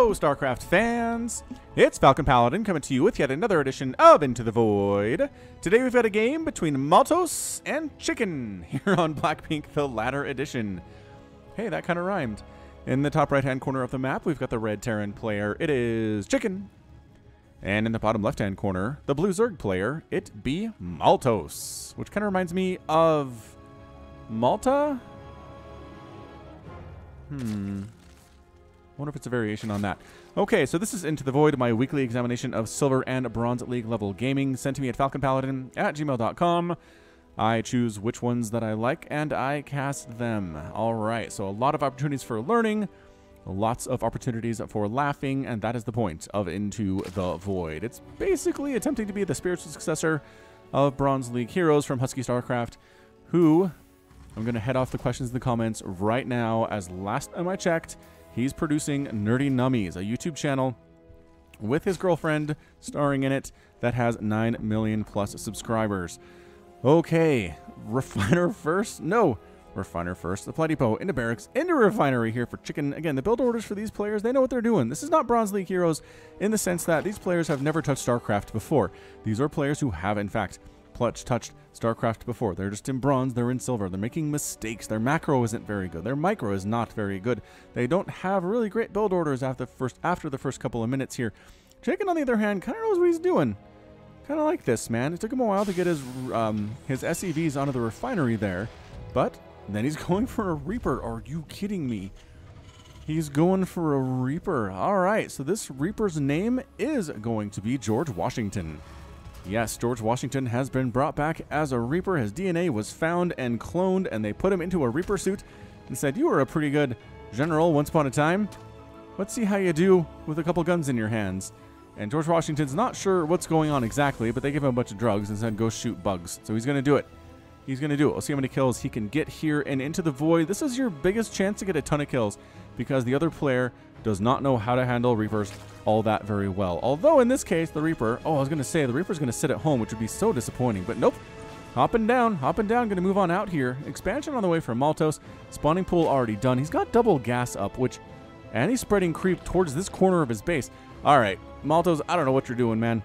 Hello, StarCraft fans! It's Falcon Paladin coming to you with yet another edition of Into the Void. Today we've got a game between Maltos and ChikN here on Blackping, the latter edition. Hey, that kind of rhymed. In the top right-hand corner of the map, we've got the red Terran player. It is ChikN. And in the bottom left-hand corner, the blue Zerg player, it be Maltos, which kind of reminds me of Malta? Wonder if it's a variation on that. Okay, so this is Into the Void, my weekly examination of Silver and Bronze League level gaming, sent to me at falconpaladin@gmail.com. I choose which ones that I like, and I cast them. All right, so a lot of opportunities for learning, lots of opportunities for laughing, and that is the point of Into the Void. It's basically attempting to be the spiritual successor of Bronze League heroes from Husky StarCraft, who, I'm going to head off the questions in the comments right now, as last time I checked, he's producing Nerdy Nummies, a YouTube channel with his girlfriend starring in it that has 9 million plus subscribers. Okay, Refiner first? No, Refiner first. The Flight Depot, into Barracks, into Refinery here for ChikN. Again, the build orders for these players, they know what they're doing. This is not Bronze League heroes in the sense that these players have never touched StarCraft before. These are players who have, in fact, touched StarCraft before. They're just in bronze, they're in silver, they're making mistakes, their macro isn't very good, their micro is not very good. They don't have really great build orders after the first couple of minutes here. ChikN, on the other hand, kind of knows what he's doing. Kind of like this, man. It took him a while to get his SEVs onto the refinery there, but then he's going for a Reaper. Are you kidding me? He's going for a Reaper. All right, so this Reaper's name is going to be George Washington. Yes, George Washington has been brought back as a Reaper. His DNA was found and cloned, and they put him into a Reaper suit and said, "You were a pretty good general once upon a time. Let's see how you do with a couple guns in your hands." And George Washington's not sure what's going on exactly, but they give him a bunch of drugs and said, "Go shoot bugs." So he's going to do it. He's going to do it. We'll see how many kills he can get here and Into the Void. This is your biggest chance to get a ton of kills because the other player does not know how to handle Reapers all that very well. Although in this case, the Reaper, I was going to say the Reaper's going to sit at home, which would be so disappointing. But nope. Hopping down, going to move on out here. Expansion on the way from Maltos. Spawning pool already done. He's got double gas up, and he's spreading creep towards this corner of his base. All right, Maltos, I don't know what you're doing, man.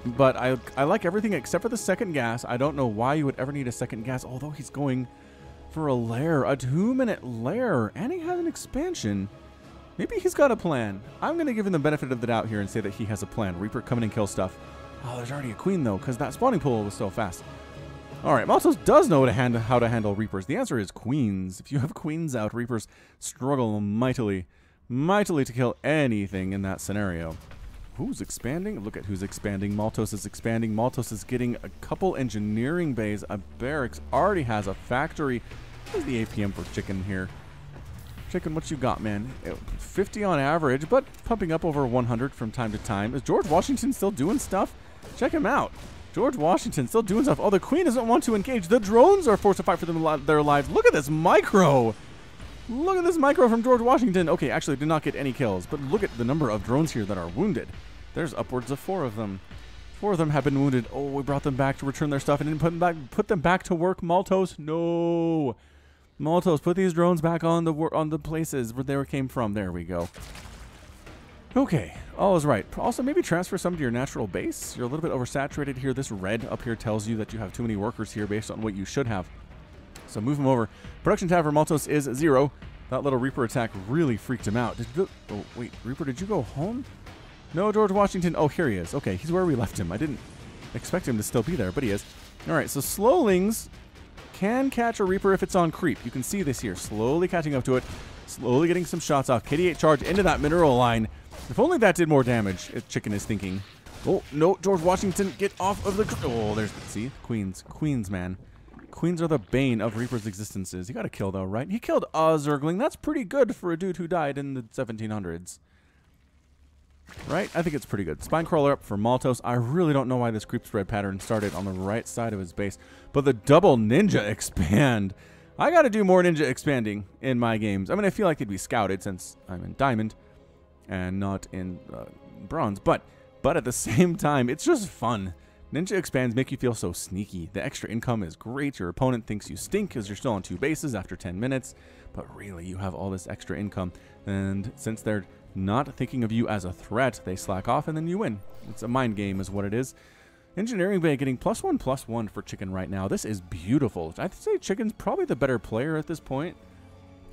But I like everything except for the second gas. I don't know why you would ever need a second gas, although he's going for a lair, a 2-minute lair, and he has an expansion. Maybe he's got a plan. I'm going to give him the benefit of the doubt here and say that he has a plan. Reaper come in and kill stuff. Oh, there's already a queen, though, because that spawning pool was so fast. All right, Maltos does know how to handle Reapers. The answer is queens. If you have queens out, Reapers struggle mightily to kill anything in that scenario. Who's expanding? Look at who's expanding. Maltos is expanding. Maltos is getting a couple engineering bays. A barracks already has a factory. Where's the APM for ChikN here? ChikN, what you got, man? 50 on average, but pumping up over 100 from time to time. Is George Washington still doing stuff? Check him out. George Washington still doing stuff. Oh, the queen doesn't want to engage. The drones are forced to fight for their lives. Look at this micro. Look at this micro from George Washington. Okay, actually did not get any kills, but look at the number of drones here that are wounded. There's upwards of 4 of them. 4 of them have been wounded. Oh, we brought them back to return their stuff and didn't put them back to work. Maltos, no. Maltos, put these drones back on the places where they came from. There we go. Okay, all is right. Also, maybe transfer some to your natural base. You're a little bit oversaturated here. This red up here tells you that you have too many workers here based on what you should have. So move them over. Production tab for Maltos is 0. That little Reaper attack really freaked him out. Oh, wait, Reaper, did you go home? No, George Washington. Oh, here he is. Okay, he's where we left him. I didn't expect him to still be there, but he is. All right, so Slowlings can catch a Reaper if it's on creep. You can see this here. Slowly catching up to it. Slowly getting some shots off. KD8 charge into that mineral line. If only that did more damage, ChikN is thinking. Oh, no, George Washington, get off of the... Oh, there's... See? Queens. Queens, man. Queens are the bane of Reaper's existences. He got a kill, though, right? He killed a Zergling. That's pretty good for a dude who died in the 1700s. Right? I think it's pretty good. Spine crawler up for Maltos. I really don't know why this creep spread pattern started on the right side of his base. But the double ninja expand. I got to do more ninja expanding in my games. I mean, I feel like it'd be scouted since I'm in diamond and not in bronze. But at the same time, it's just fun. Ninja expands make you feel so sneaky. The extra income is great. Your opponent thinks you stink because you're still on 2 bases after 10 minutes. But really, you have all this extra income. And since they're not thinking of you as a threat. They slack off, and then you win. It's a mind game is what it is. Engineering Bay getting +1/+1 for ChikN right now. This is beautiful. I'd say ChikN's probably the better player at this point.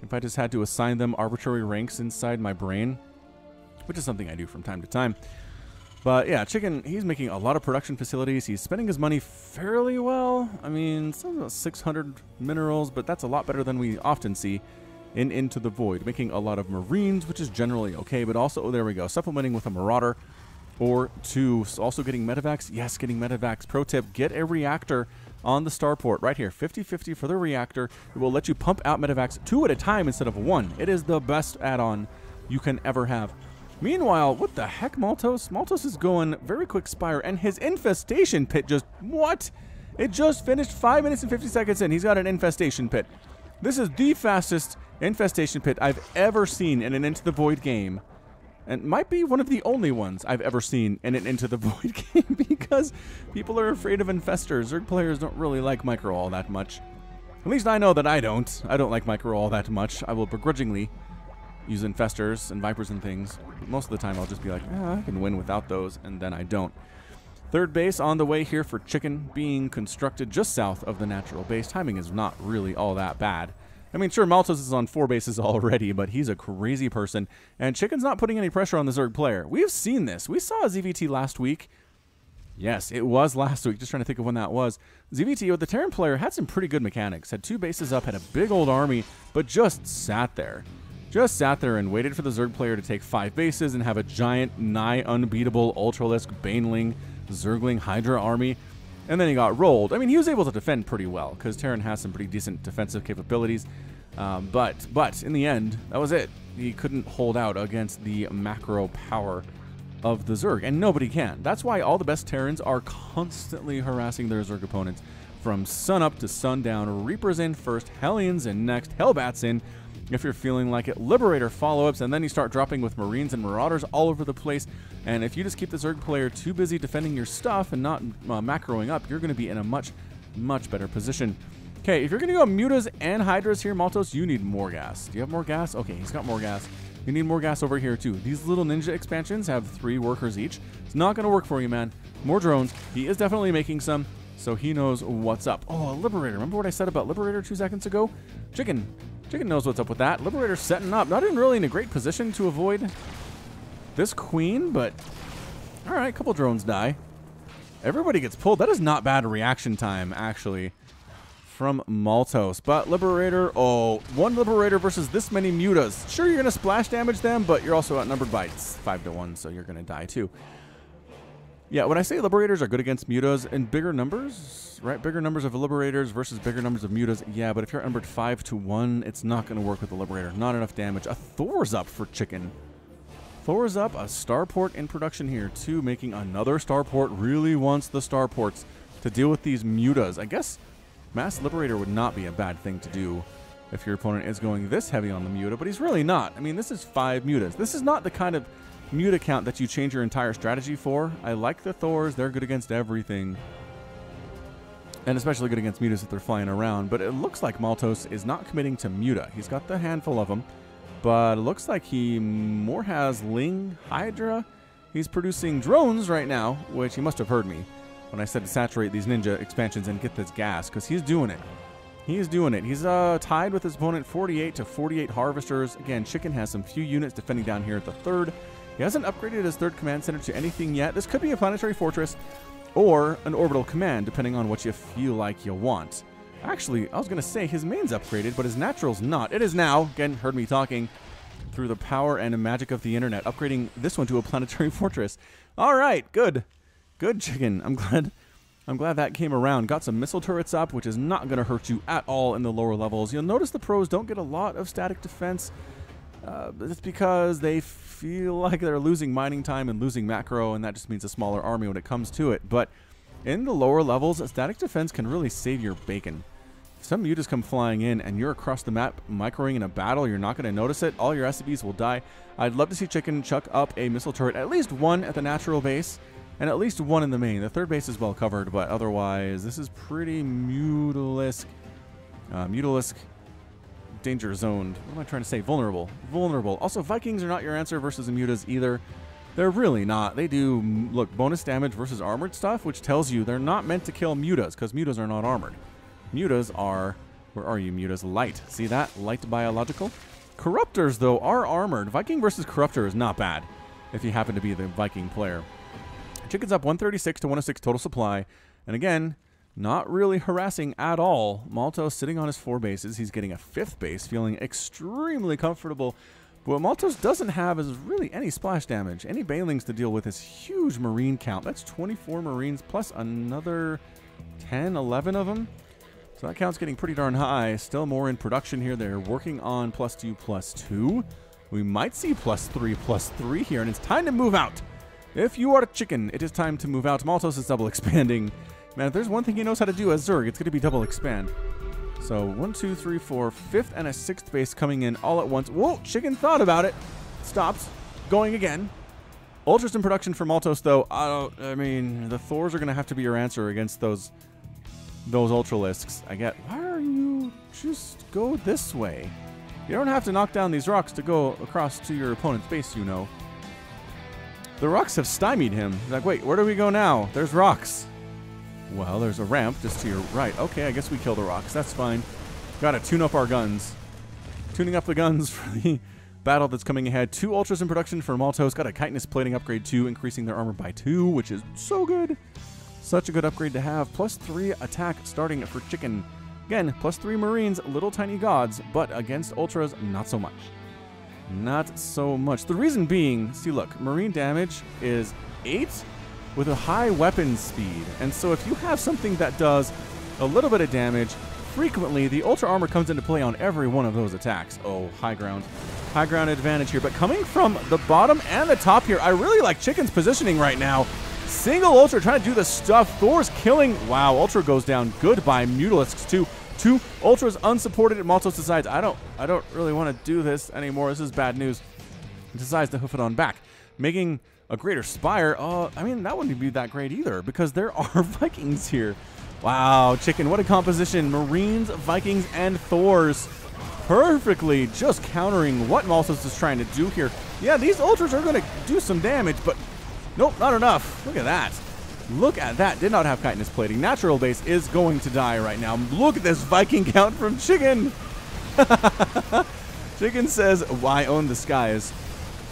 If I just had to assign them arbitrary ranks inside my brain, which is something I do from time to time. But yeah, ChikN, he's making a lot of production facilities. He's spending his money fairly well. I mean, some about 600 minerals, but that's a lot better than we often see in Into the Void. Making a lot of Marines, which is generally okay, but also, oh, there we go, supplementing with a Marauder or 2. Also getting medevacs. Yes, getting medevacs. Pro tip, get a reactor on the starport right here. 50-50 for the reactor. It will let you pump out medevacs 2 at a time instead of 1. It is the best add-on you can ever have. Meanwhile, what the heck, Maltos? Maltos is going very quick spire, and his infestation pit just, what? It just finished 5 minutes and 50 seconds in. He's got an infestation pit. This is the fastest infestation pit I've ever seen in an Into the Void game. And might be one of the only ones I've ever seen in an Into the Void game, because people are afraid of infestors. Zerg players don't really like micro all that much. At least I know that I don't. I don't like micro all that much. I will begrudgingly use infestors and vipers and things. Most of the time I'll just be like, I can win without those, and then I don't. Third base on the way here for ChikN, being constructed just south of the natural base. Timing is not really all that bad. I mean, sure, Maltos is on 4 bases already, but he's a crazy person, and ChikN's not putting any pressure on the Zerg player. We've seen this. We saw a ZVT last week. Yes, it was last week. Just trying to think of when that was. ZVT, the Terran player, had some pretty good mechanics. Had 2 bases up, had a big old army, but just sat there. Just sat there and waited for the Zerg player to take 5 bases and have a giant, nigh unbeatable Ultralisk, Baneling, Zergling, Hydra army. And then he got rolled. I mean, he was able to defend pretty well, because Terran has some pretty decent defensive capabilities. But in the end, that was it. He couldn't hold out against the macro power of the Zerg, and nobody can. That's why all the best Terrans are constantly harassing their Zerg opponents. From sun up to sundown, Reapers in first, Hellions in next, Hellbats in, if you're feeling like it, Liberator follow-ups, and then you start dropping with Marines and Marauders all over the place. And if you just keep the Zerg player too busy defending your stuff and not macroing up, you're going to be in a much, much better position. Okay, if you're going to go Mutas and Hydras here, Maltos, you need more gas. Do you have more gas? Okay, he's got more gas. You need more gas over here, too. These little ninja expansions have 3 workers each. It's not going to work for you, man. More drones. He is definitely making some, so he knows what's up. Oh, a Liberator. Remember what I said about Liberator 2 seconds ago? ChikN knows what's up with that. Liberator setting up. Not even really in a great position to avoid this queen, but all right, couple drones die. Everybody gets pulled. That is not bad reaction time, actually, from Maltos. But Liberator, oh, 1 Liberator versus this many Mutas. Sure, you're going to splash damage them, but you're also outnumbered by 5-1, so you're going to die too. Yeah, when I say Liberators are good against Mutas in bigger numbers, right? Bigger numbers of Liberators versus bigger numbers of Mutas. Yeah, but if you're outnumbered 5-1, it's not going to work with the Liberator. Not enough damage. A Thor's up for ChikN. Thor's up. A starport in production here, too. Making another starport. Really wants the starports to deal with these Mutas. I guess Mass Liberator would not be a bad thing to do if your opponent is going this heavy on the Muta, but he's really not. I mean, this is 5 Mutas. This is not the kind of Muta count that you change your entire strategy for. I like the Thors. They're good against everything. And especially good against Mutas if they're flying around. But it looks like Maltos is not committing to Muta. He's got the handful of them. But it looks like he more has Ling, Hydra. He's producing drones right now, which he must have heard me when I said to saturate these ninja expansions and get this gas, because he's doing it. He's doing it. He's tied with his opponent 48 to 48 harvesters. Again, ChikN has some few units defending down here at the 3rd. He hasn't upgraded his 3rd command center to anything yet. This could be a planetary fortress or an orbital command, depending on what you feel like you want. Actually, I was going to say his main's upgraded, but his natural's not. It is now. Again, heard me talking through the power and magic of the internet, upgrading this one to a planetary fortress. All right, good. Good, ChikN. I'm glad that came around. Got some missile turrets up, which is not going to hurt you at all in the lower levels. You'll notice the pros don't get a lot of static defense. It's because they feel like they're losing mining time and losing macro, and that just means a smaller army when it comes to it. But in the lower levels, static defense can really save your bacon. If some mutas come flying in and you're across the map microing in a battle, you're not going to notice it. All your SCBs will die. I'd love to see ChikN chuck up a missile turret, at least 1 at the natural base, and at least 1 in the main. The 3rd base is well covered, but otherwise, this is pretty Mutalisk danger zoned. What am I trying to say? Vulnerable. Vulnerable. Also, Vikings are not your answer versus mutas either. They're really not. They do, look, bonus damage versus armored stuff, which tells you they're not meant to kill mutas, because mutas are not armored. Mutas are, where are you, mutas? Light. See that? Light biological. Corruptors, though, are armored. Viking versus Corruptor is not bad, if you happen to be the Viking player. ChikN's up 136 to 106 total supply, and again, not really harassing at all. Maltos sitting on his 4 bases. He's getting a 5th base, feeling extremely comfortable. But what Maltos doesn't have is really any splash damage. Any Banelings to deal with this huge Marine count. That's 24 Marines plus another 10, 11 of them. So that count's getting pretty darn high. Still more in production here. They're working on +2/+2. We might see +3/+3 here, and it's time to move out. If you are ChikN, it is time to move out. Maltos is double expanding. Man, if there's one thing he knows how to do as Zerg, it's going to be double expand. So 1, 2, 3, 4, 5th and a 6th base coming in all at once. Whoa, ChikN thought about it. Stops. Going again. Ultras in production for Maltos, though. I mean, the Thors are going to have to be your answer against those Ultralisks. I get, why are you just go this way? You don't have to knock down these rocks to go across to your opponent's base, you know. The rocks have stymied him. He's like, wait, where do we go now? There's rocks. Well, there's a ramp just to your right. Okay, I guess we kill the rocks. That's fine. Gotta tune up our guns. Tuning up the guns for the battle that's coming ahead. 2 Ultras in production for Maltos. Got a chitinous plating upgrade too, increasing their armor by 2, which is so good. Such a good upgrade to have. +3 attack starting for ChikN. Again, +3 Marines, little tiny gods, but against Ultras, not so much. Not so much. The reason being, see look, Marine damage is 8 with a high weapon speed. And so if you have something that does a little bit of damage, frequently the Ultra Armor comes into play on every one of those attacks. Oh, high ground. High ground advantage here. But coming from the bottom and the top here, I really like ChikN's positioning right now. Single Ultra trying to do the stuff. Thor's killing. Wow, Ultra goes down. Goodbye, Mutalisks too. 2 Ultras unsupported, and Maltos decides, I don't really want to do this anymore. This is bad news. He decides to hoof it on back. Making a greater spire. I mean, that wouldn't be that great either, because there are Vikings here. Wow, ChikN, what a composition. Marines, Vikings, and Thors. Perfectly just countering what Maltos is trying to do here. Yeah, these Ultras are going to do some damage, but nope, not enough. Look at that. Look at that. Did not have chitinous plating. Natural base is going to die right now. Look at this Viking count from ChikN. ChikN says, I own the skies.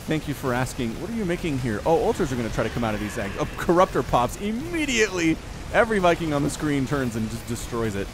Thank you for asking. What are you making here? Oh, Ultras are going to try to come out of these eggs. A Corruptor pops immediately. Every Viking on the screen turns and just destroys it.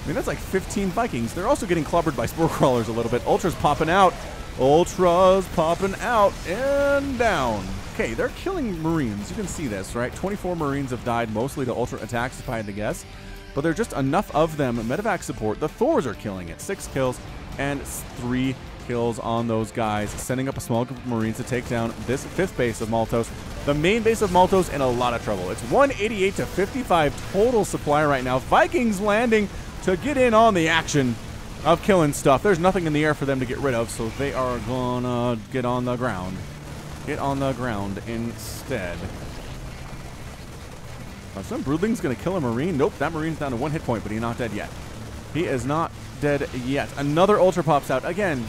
I mean, that's like 15 Vikings. They're also getting clobbered by Spore Crawlers a little bit. Ultras popping out. Ultras popping out and down. Okay, they're killing Marines. You can see this, right? 24 Marines have died, mostly to Ultra attacks, if I had to guess. But there are just enough of them. Medevac support. The Thors are killing it. 6 kills and 3 kills on those guys, sending up a small group of Marines to take down this 5th base of Maltos. The main base of Maltos in a lot of trouble. It's 188 to 55 total supply right now. Vikings landing to get in on the action of killing stuff. There's nothing in the air for them to get rid of, so they are gonna get on the ground. Get on the ground instead. Some Broodling's gonna kill a Marine. Nope, that Marine's down to 1 hit point, but he's not dead yet. He is not dead yet. Another Ultra pops out. Again,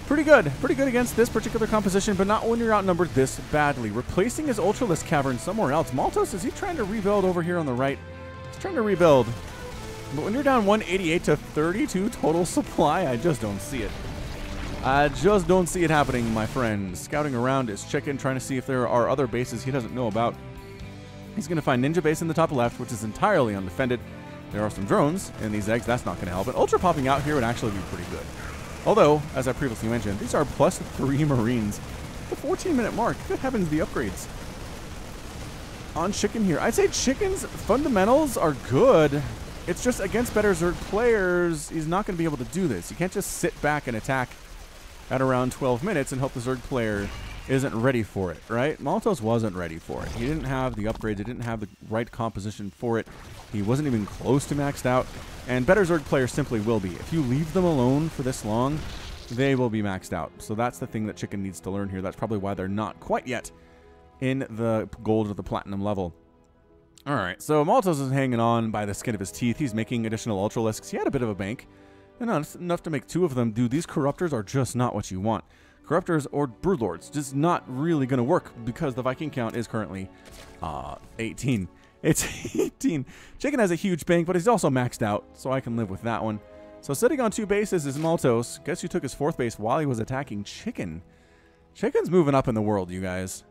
pretty good. Pretty good against this particular composition, but not when you're outnumbered this badly. Replacing his Ultralisk cavern somewhere else. Maltos, is he trying to rebuild over here on the right? He's trying to rebuild. But when you're down 188 to 32 total supply, I just don't see it. I just don't see it happening, my friend. Scouting around is ChikN, trying to see if there are other bases he doesn't know about. He's going to find Ninja Base in the top left, which is entirely undefended. There are some drones in these eggs. That's not going to help. But Ultra popping out here would actually be pretty good. Although, as I previously mentioned, these are +3 Marines. The 14-minute mark. Good heavens, the upgrades on ChikN here. I'd say ChikN's fundamentals are good. It's just against better Zerg players, he's not going to be able to do this. You can't just sit back and attack at around 12 minutes and hope the Zerg player isn't ready for it, right? Maltos wasn't ready for it. He didn't have the upgrades. He didn't have the right composition for it. He wasn't even close to maxed out. And better Zerg players simply will be. If you leave them alone for this long, they will be maxed out. So that's the thing that ChikN needs to learn here. That's probably why they're not quite yet in the gold or the platinum level. All right, so Maltos is hanging on by the skin of his teeth. He's making additional Ultralisks. He had a bit of a bank. enough to make 2 of them. Dude, these Corruptors are just not what you want. Corruptors or Broodlords, just not really going to work because the Viking count is currently 18. It's 18. ChikN has a huge bank, but he's also maxed out, so I can live with that one. So sitting on 2 bases is Maltos. Guess who took his 4th base while he was attacking ChikN? ChikN's moving up in the world, you guys.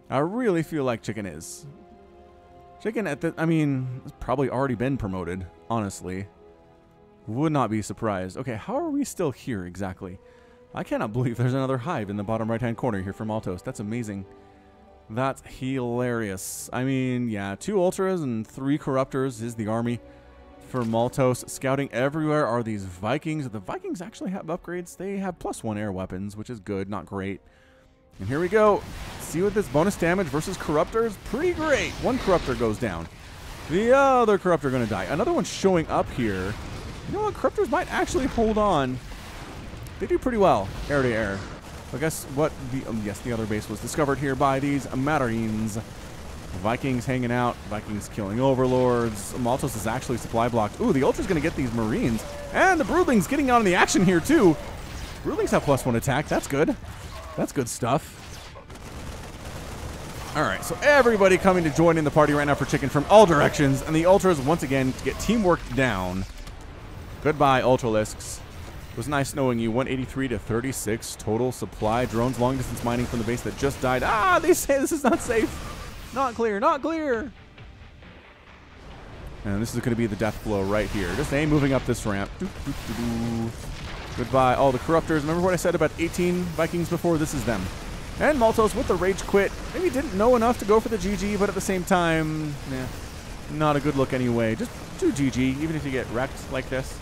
I really feel like ChikN is. ChikN I mean, has probably already been promoted, honestly. Would not be surprised. Okay, how are we still here exactly? I cannot believe there's another hive in the bottom right-hand corner here for Maltos. That's amazing. That's hilarious. I mean, yeah, 2 Ultras and 3 Corruptors is the army for Maltos. Scouting everywhere are these Vikings. The Vikings actually have upgrades. They have +1 air weapons, which is good, not great. And here we go. See what this bonus damage versus Corruptors? Pretty great. 1 Corruptor goes down. The other Corruptor going to die. Another one showing up here. You know what? Corruptors might actually hold on. They do pretty well, air to air. I guess what yes, the other base was discovered here by these Marines. Vikings hanging out, Vikings killing overlords. Maltos is actually supply blocked. Ooh, the Ultra's going to get these Marines. And the Broodlings getting on in the action here too. Broodlings have +1 attack. That's good. That's good stuff. All right, so everybody coming to join in the party right now for ChikN from all directions. And the Ultras once again get teamwork down. Goodbye, Ultralisks. It was nice knowing you. 183 to 36 total supply. Drones long distance mining from the base that just died. Ah, they say this is not safe. Not clear, not clear. And this is going to be the death blow right here. Just A moving up this ramp. Goodbye, all the Corruptors. Remember what I said about 18 Vikings before? This is them. And Maltos with the rage quit. Maybe didn't know enough to go for the GG, but at the same time, not a good look anyway. Just do GG, even if you get wrecked like this.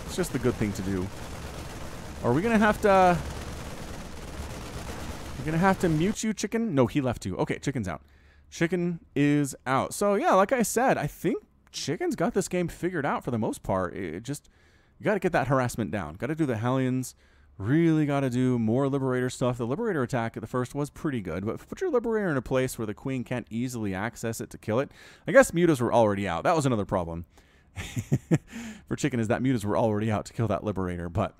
It's just the good thing to do. Are we gonna have to? We're gonna have to mute you, ChikN. No, he left too. Okay, ChikN's out. ChikN is out. So yeah, like I said, I think ChikN's got this game figured out for the most part. It just you got to get that harassment down. Got to do the Hellions. Really got to do more Liberator stuff. The Liberator attack at the first was pretty good, but put your Liberator in a place where the Queen can't easily access it to kill it. I guess mutas were already out. That was another problem. For ChikN is that mutas were already out to kill that Liberator, but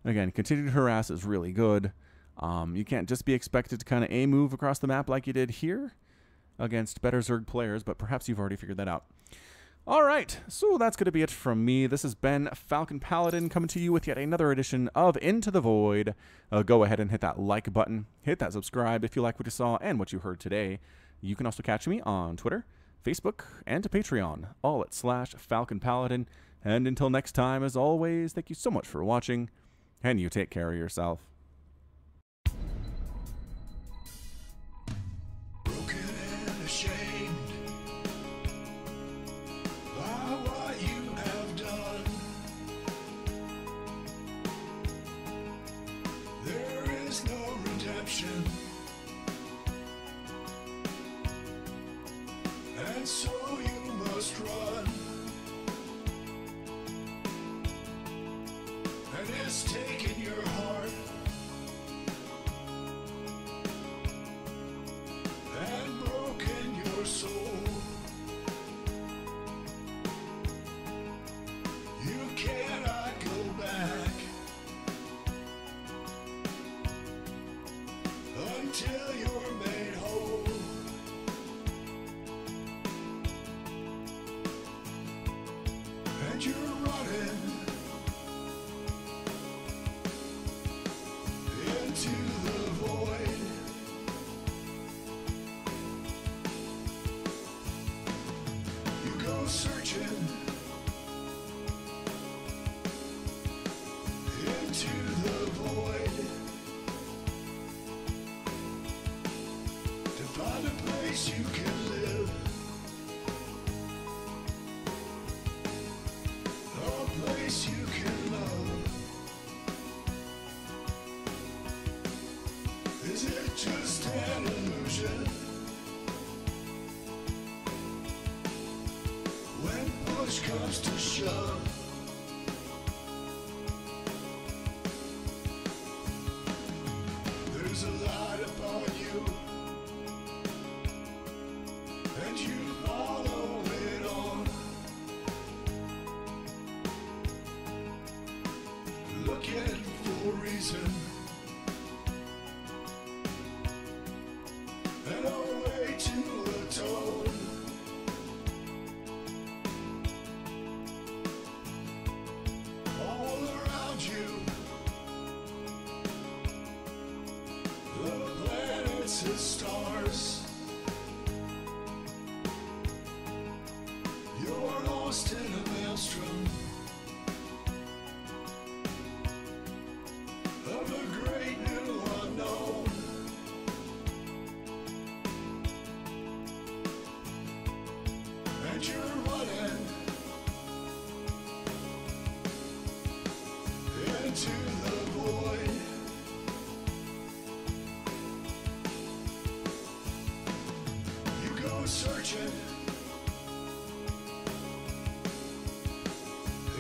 again, continue to harass is really good. You can't just be expected to kind of A-move across the map like you did here against better Zerg players, but perhaps you've already figured that out. All right, so that's going to be it from me. This has been Falcon Paladin coming to you with yet another edition of Into the Void. Go ahead and hit that like button, hit that subscribe if you like what you saw and what you heard today. You can also catch me on Twitter, Facebook, and Patreon, all at /Falcon Paladin. And until next time, as always, thank you so much for watching, and you take care of yourself. Broken and ashamed by what you have done. There is no redemption, and so you must run. And it's taken your heart and broken your soul. You cannot go back until you're made whole. And you're running into the void. You go searching into the void to find a place you can live, a place you can love. Is it just an illusion? When push comes to shove, there's a light upon you, and you follow it on. looking for a reason and a way to atone. All around you, the planets and stars. You're lost in a maelstrom of a great new unknown. And you're running into the void. You go searching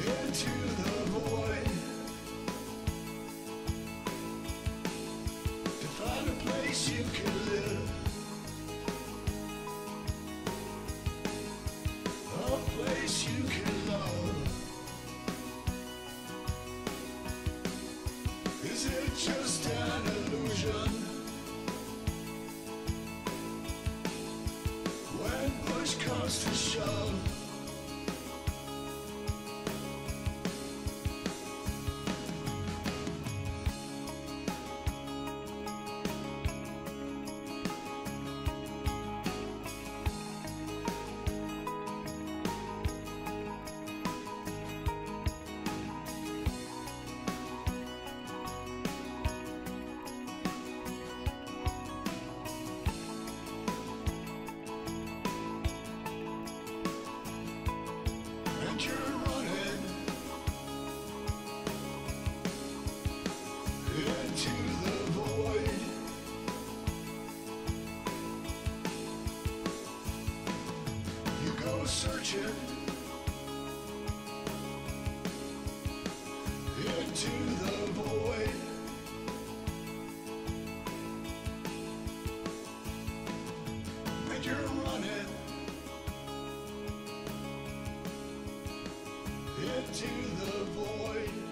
into the void to find a place you can live, a place you can love. Is it just an illusion when push comes to shove? And you're running into the void. You go searching into the void. And you're running into the void.